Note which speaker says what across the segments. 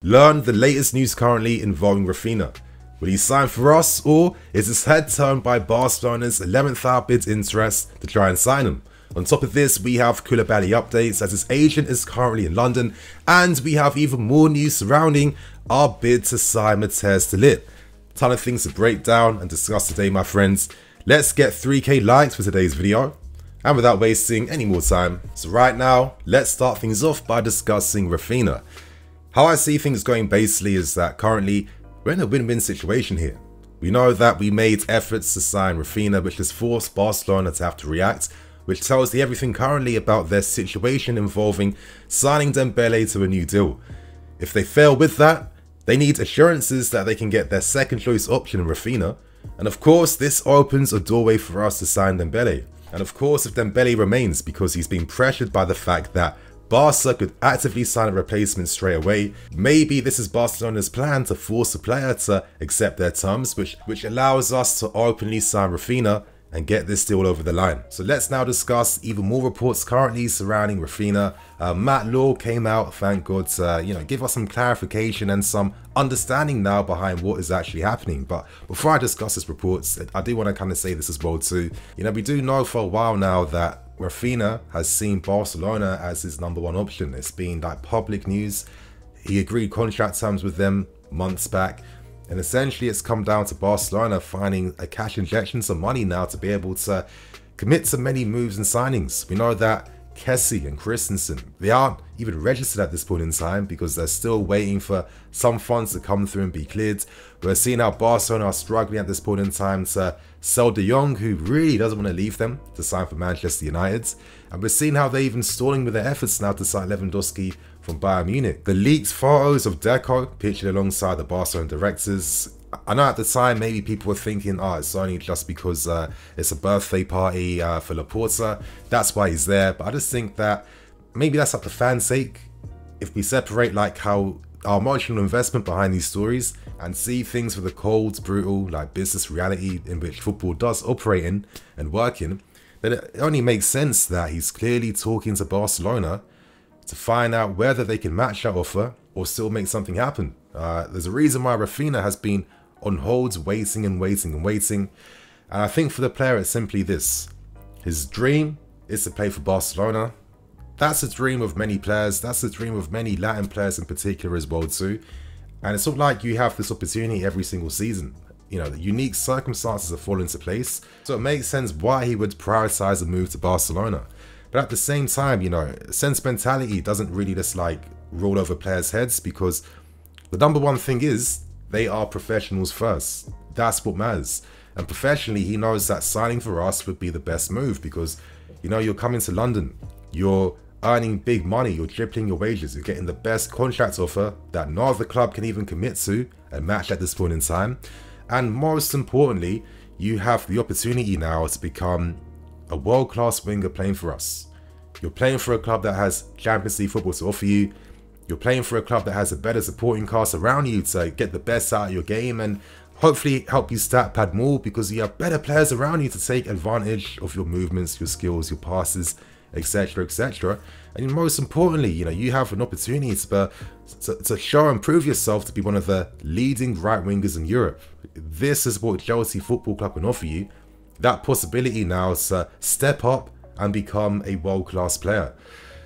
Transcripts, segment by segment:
Speaker 1: Learn the latest news currently involving Raphinha. Will he sign for us, or is his head turned by Barcelona's 11th hour bid interest to try and sign him? On top of this, we have Koulibaly updates as his agent is currently in London, and we have even more news surrounding our bid to sign Matthias de Ligt. Ton of things to break down and discuss today, my friends. Let's get 3k likes for today's video, and without wasting any more time. So right now, let's start things off by discussing Raphinha. How I see things going basically is that currently we're in a win-win situation here. We know that we made efforts to sign Raphinha, which has forced Barcelona to have to react, which tells you everything currently about their situation involving signing Dembele to a new deal. If they fail with that, they need assurances that they can get their second choice option in Raphinha, and of course this opens a doorway for us to sign Dembele. And of course if Dembele remains, because he's been pressured by the fact that Barca could actively sign a replacement straight away, maybe this is Barcelona's plan to force the player to accept their terms, which allows us to openly sign Raphinha and get this deal over the line. So let's now discuss even more reports currently surrounding Raphinha. Matt Law came out, thank God, to give us some clarification and some understanding now behind what is actually happening. But before I discuss his reports, I do want to kind of say this as well too. We do know for a while now that Raphinha has seen Barcelona as his #1 option. It's been like public news. He agreed contract terms with them months back. And essentially it's come down to Barcelona finding a cash injection, some money now to be able to commit to many moves and signings. We know that Chelse and Christensen, they aren't even registered at this point in time because they're still waiting for some funds to come through and be cleared. We're seeing how Barcelona are struggling at this point in time to sell De Jong, who really doesn't want to leave them, to sign for Manchester United. And we're seeing how they're even stalling with their efforts now to sign Lewandowski from Bayern Munich. The leaked photos of Deco pictured alongside the Barcelona directors. I know at the time maybe people were thinking, oh, it's only just because it's a birthday party for Laporta, that's why he's there. But I just think that maybe that's up to fans' sake. If we separate like how our emotional investment behind these stories and see things with a cold, brutal like business reality in which football does operate in and work in, then it only makes sense that he's clearly talking to Barcelona to find out whether they can match that offer or still make something happen. There's a reason why Raphinha has been on hold, waiting and waiting and waiting. And I think for the player, it's simply this. His dream is to play for Barcelona. That's a dream of many players. That's the dream of many Latin players in particular as well too. And it's not like you have this opportunity every single season. The unique circumstances have fallen into place. So it makes sense why he would prioritize a move to Barcelona. But at the same time, sentimentality doesn't really just like roll over players' heads, because the #1 thing is they are professionals first. That's what matters. And professionally, he knows that signing for us would be the best move because, you're coming to London, you're earning big money, you're tripling your wages, you're getting the best contract offer that no other club can even commit to and match at this point in time. And most importantly, you have the opportunity now to become a world-class winger playing for us. You're playing for a club that has Champions League football to offer you. You're playing for a club that has a better supporting cast around you to get the best out of your game and hopefully help you stat pad more because you have better players around you to take advantage of your movements, your skills, your passes, etc, etc. And most importantly, you have an opportunity to show and prove yourself to be one of the leading right wingers in Europe. This is what Chelsea Football Club can offer you. That possibility now to step up and become a world-class player.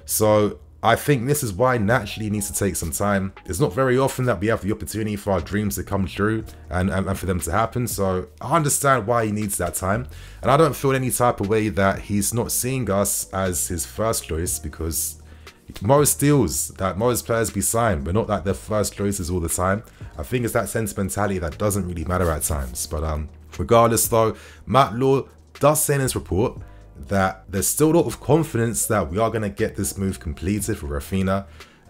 Speaker 1: So I think this is why naturally it needs to take some time. It's not very often that we have the opportunity for our dreams to come true and for them to happen. So I understand why he needs that time. And I don't feel any type of way that he's not seeing us as his first choice, because most deals that most players be signed, but not like their first choices all the time. I think it's that sentimentality that doesn't really matter at times. But regardless though, Matt Law does say in his report that there's still a lot of confidence that we are going to get this move completed for Raphinha.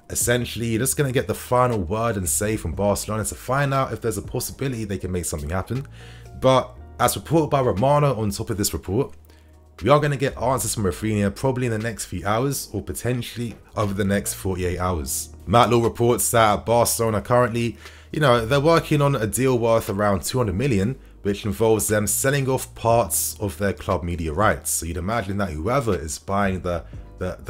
Speaker 1: Essentially, you're just going to get the final word and say from Barcelona to find out if there's a possibility they can make something happen. But as reported by Romano on top of this report, we are going to get answers from Raphinha probably in the next few hours or potentially over the next 48 hours. Matt Law reports that Barcelona currently, they're working on a deal worth around 200 million, which involves them selling off parts of their club media rights. So you'd imagine that whoever is buying the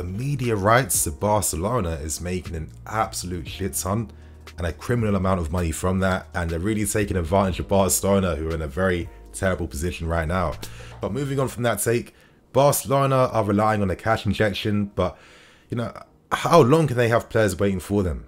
Speaker 1: media rights to Barcelona is making an absolute shit ton. and a criminal amount of money from that, and they're really taking advantage of Barcelona, who are in a very terrible position right now. But moving on from that take, Barcelona are relying on a cash injection, but you know, how long can they have players waiting for them?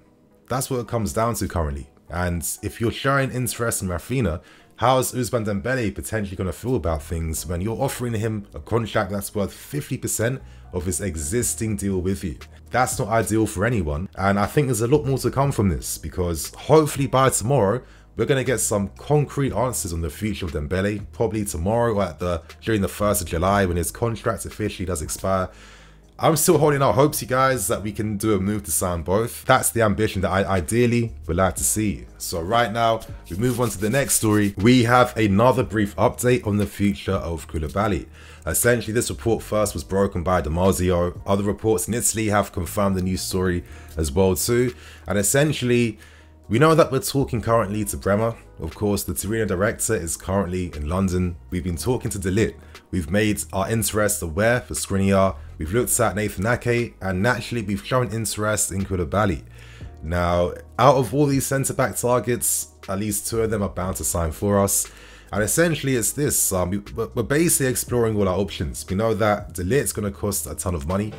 Speaker 1: That's what it comes down to currently. And if you're showing interest in Raphinha, how is Ousmane Dembele potentially going to feel about things when you're offering him a contract that's worth 50% of his existing deal with you? That's not ideal for anyone, and I think there's a lot more to come from this, because hopefully by tomorrow we're going to get some concrete answers on the future of Dembele, probably tomorrow or during the 1st of July when his contract officially does expire. I'm still holding out hopes, you guys, that we can do a move to sign both. That's the ambition that I ideally would like to see. So right now, we move on to the next story. We have another brief update on the future of Koulibaly. Essentially, this report first was broken by Damasio. Other reports in Italy have confirmed the news story as well too. And essentially, we know that we're talking currently to Bremer. Of course, the Torino director is currently in London. We've been talking to Ligt. We've made our interest aware for Skriniar. We've looked at Nathan Ake, and naturally we've shown interest in Koulibaly. Now, out of all these centre-back targets, at least 2 of them are bound to sign for us. And essentially it's this, we're basically exploring all our options. We know that Ligt's going to cost a ton of money.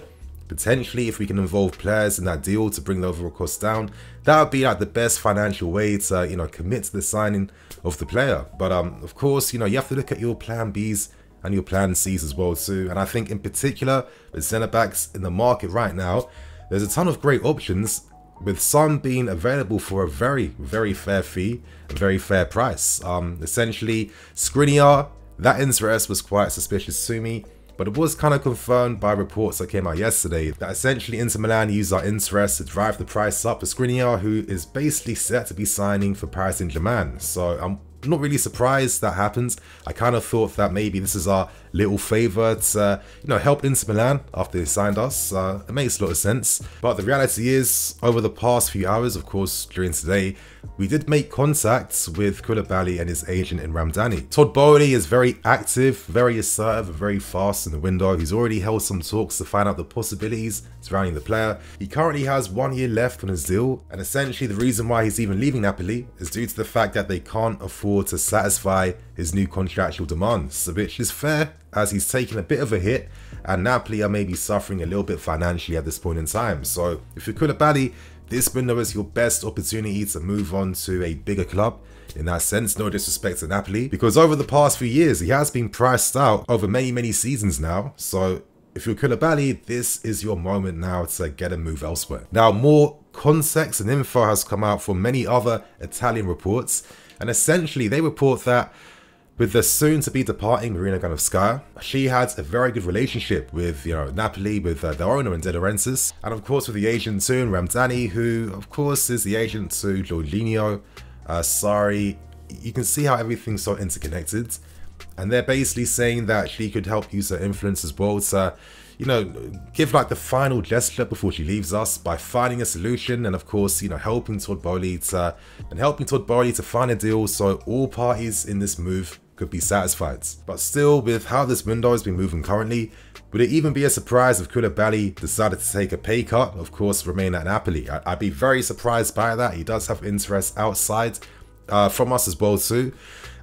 Speaker 1: Potentially, if we can involve players in that deal to bring the overall cost down, that would be like the best financial way to, you know, commit to the signing of the player. But of course, you know, you have to look at your plan Bs and your plan Cs as well too. And I think in particular with centre backs in the market right now, there's a ton of great options, with some being available for a very, very fair fee, a very fair price. Essentially, Skriniar, that interest was quite suspicious to me. But it was kind of confirmed by reports that came out yesterday that essentially Inter Milan used our interest to drive the price up for Skriniar, who is basically set to be signing for Paris Saint-Germain. So I'm not really surprised that happens. I kind of thought that maybe this is our little favour to, you know, help Inter Milan after they signed us. It makes a lot of sense. But the reality is, over the past few hours, of course, during today, we did make contact with Koulibaly and his agent in Ramdani. Todd Boehly is very active, very assertive, and very fast in the window. He's already held some talks to find out the possibilities surrounding the player. He currently has 1 year left on his deal, and essentially the reason why he's even leaving Napoli is due to the fact that they can't afford to satisfy his new contractual demands, which is fair as he's taking a bit of a hit and Napoli are maybe suffering a little bit financially at this point in time. So if you're Koulibaly, this window is your best opportunity to move on to a bigger club. In that sense, no disrespect to Napoli, because over the past few years, he has been priced out over many seasons now. So if you're Koulibaly, this is your moment now to get a move elsewhere. Now, more context and info has come out from many other Italian reports, and essentially they report that with the soon-to-be departing Marina Granovskaya, she had a very good relationship with, you know, Napoli, with their owner in De Laurentiis, and of course with the agent too, Ramdani, who of course is the agent to Jorginho, Sarri. You can see how everything's so interconnected, and they're basically saying that she could help use her influence as well to, you know, give like the final gesture before she leaves us by finding a solution, and of course, you know, helping Todd Boehly to find a deal so all parties in this move could be satisfied. But still, with how this window has been moving currently, would it even be a surprise if Koulibaly decided to take a pay cut, of course remain at Napoli? I'd be very surprised by that. He does have interest outside from us as well too,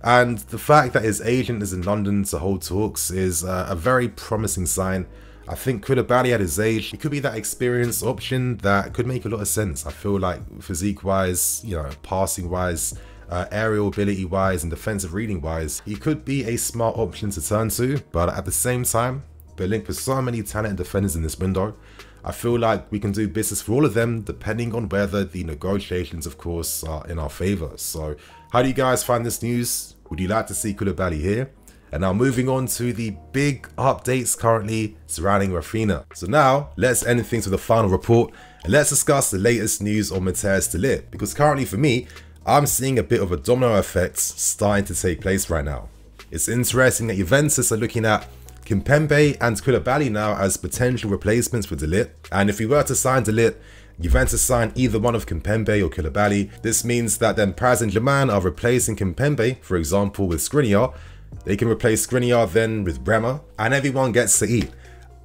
Speaker 1: and the fact that his agent is in London to hold talks is a very promising sign. I think Koulibaly at his age, it could be that experienced option that could make a lot of sense. I feel like physique wise, you know, passing wise, aerial ability wise and defensive reading wise, he could be a smart option to turn to. But at the same time, we're linked with so many talented defenders in this window. I feel like we can do business for all of them, depending on whether the negotiations, of course, are in our favour. So how do you guys find this news? Would you like to see Koulibaly here? And now moving on to the big updates currently surrounding Raphinha. So now let's end things with the final report and let's discuss the latest news on Matthias de Ligt, because currently for me, I'm seeing a bit of a domino effect starting to take place right now. It's interesting that Juventus are looking at Kimpembe and Koulibaly now as potential replacements for de Ligt. And if we were to sign de Ligt, Juventus sign either one of Kimpembe or Koulibaly, this means that then Paris Saint-Germain are replacing Kimpembe, for example, with Skriniar. They can replace Skriniar then with Bremer, and everyone gets to eat.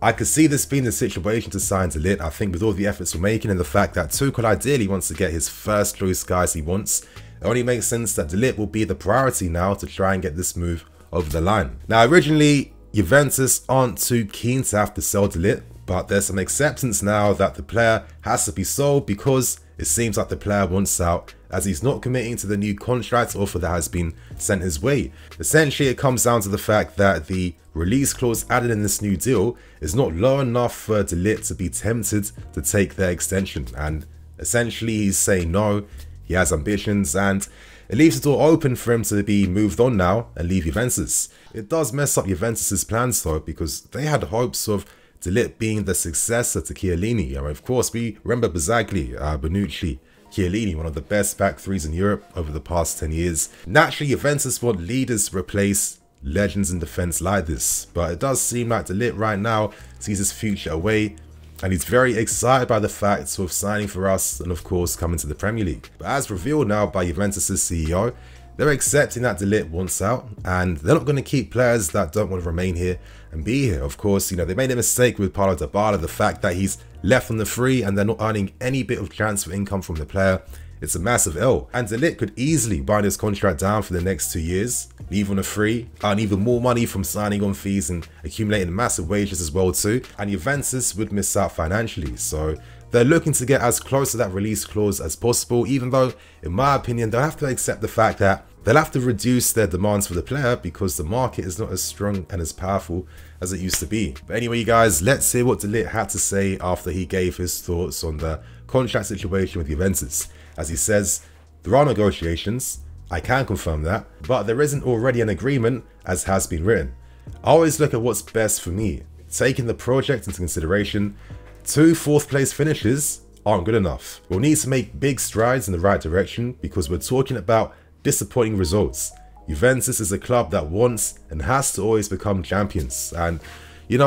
Speaker 1: I could see this being the situation to sign De Ligt. I think with all the efforts we're making and the fact that Tuchel ideally wants to get his first choice guys he wants, it only makes sense that De Ligt will be the priority now to try and get this move over the line. Now, originally, Juventus aren't too keen to have to sell De Ligt, but there's some acceptance now that the player has to be sold because it seems like the player wants out, as he's not committing to the new contract offer that has been sent his way. Essentially, it comes down to the fact that the release clause added in this new deal is not low enough for De Ligt to be tempted to take their extension, and essentially he's saying no, he has ambitions, and it leaves the door open for him to be moved on now and leave Juventus. It does mess up Juventus's plans though, because they had hopes of De Ligt being the successor to Chiellini. Of course, we remember Bazzagli, Bonucci, Chiellini, one of the best back threes in Europe over the past 10 years. Naturally, Juventus want leaders to replace legends in defense like this, but it does seem like De Ligt right now sees his future away, and he's very excited by the fact of signing for us and of course coming to the Premier League. But as revealed now by Juventus's CEO, they're accepting that De Ligt wants out, and they're not going to keep players that don't want to remain here and be here. Of course, they made a mistake with Paulo Dybala, the fact that he's left on the free and they're not earning any bit of transfer income from the player. It's a massive L, and De Ligt could easily bind his contract down for the next 2 years, leave on a free, earn even more money from signing on fees and accumulating massive wages as well too, and Juventus would miss out financially. So they're looking to get as close to that release clause as possible, even though, in my opinion, they'll have to accept the fact that they'll have to reduce their demands for the player because the market is not as strong and as powerful as it used to be. But anyway, you guys, let's hear what De Ligt had to say after he gave his thoughts on the contract situation with Juventus. As he says, there are negotiations, I can confirm that, but there isn't already an agreement as has been written. I always look at what's best for me, taking the project into consideration. 2 4th place finishes aren't good enough. We'll need to make big strides in the right direction because we're talking about disappointing results. Juventus is a club that wants and has to always become champions, and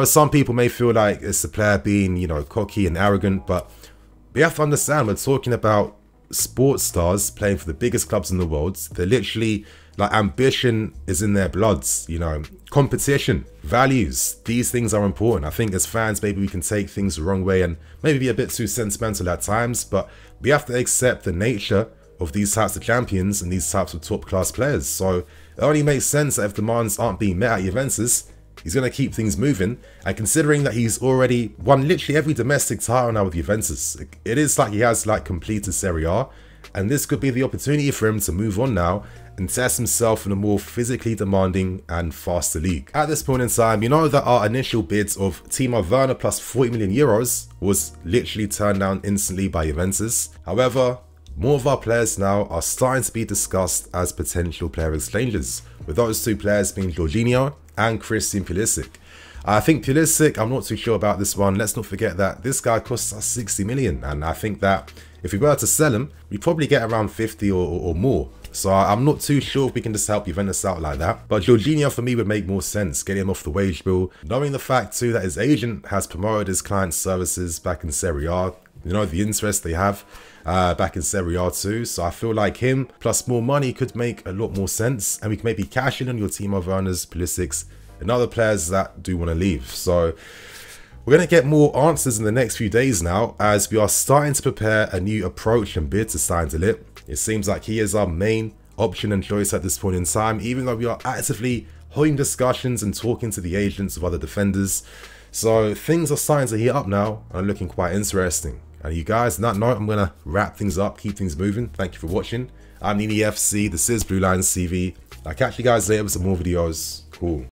Speaker 1: some people may feel like it's the player being cocky and arrogant, but we have to understand we're talking about sports stars playing for the biggest clubs in the world. They're literally like, ambition is in their bloods, competition, values, these things are important. I think as fans, maybe we can take things the wrong way and maybe be a bit too sentimental at times, but we have to accept the nature of these types of champions and these types of top class players. So it only makes sense that if demands aren't being met at Juventus, he's going to keep things moving. And considering that he's already won literally every domestic title now with Juventus, it is like he has completed Serie A, and this could be the opportunity for him to move on now and test himself in a more physically demanding and faster league. At this point in time, that our initial bids of Timo Werner plus 40 million euros was literally turned down instantly by Juventus. However, more of our players now are starting to be discussed as potential player exchanges, with those 2 players being Jorginho and Christian Pulisic. I think Pulisic, I'm not too sure about this one. Let's not forget that this guy costs us 60 million, and I think that if we were to sell him, we'd probably get around 50 or more. So I'm not too sure if we can just help Juventus out like that. But Jorginho for me would make more sense, getting him off the wage bill, knowing the fact too that his agent has promoted his client's services back in Serie A, the interest they have back in Serie A too. So I feel like him plus more money could make a lot more sense, and we can maybe cash in on your Timo Werner's, Pulisic's, and other players that do want to leave. So we're going to get more answers in the next few days now, as we are starting to prepare a new approach and bid to sign De Ligt. It seems like he is our main option and choice at this point in time, even though we are actively holding discussions and talking to the agents of other defenders. So things are starting to heat up now and looking quite interesting. And you guys, on that note, I'm going to wrap things up, keep things moving. Thank you for watching. I'm NiniFC, this is BlueLionsTV. I'll catch you guys later with some more videos. Cool.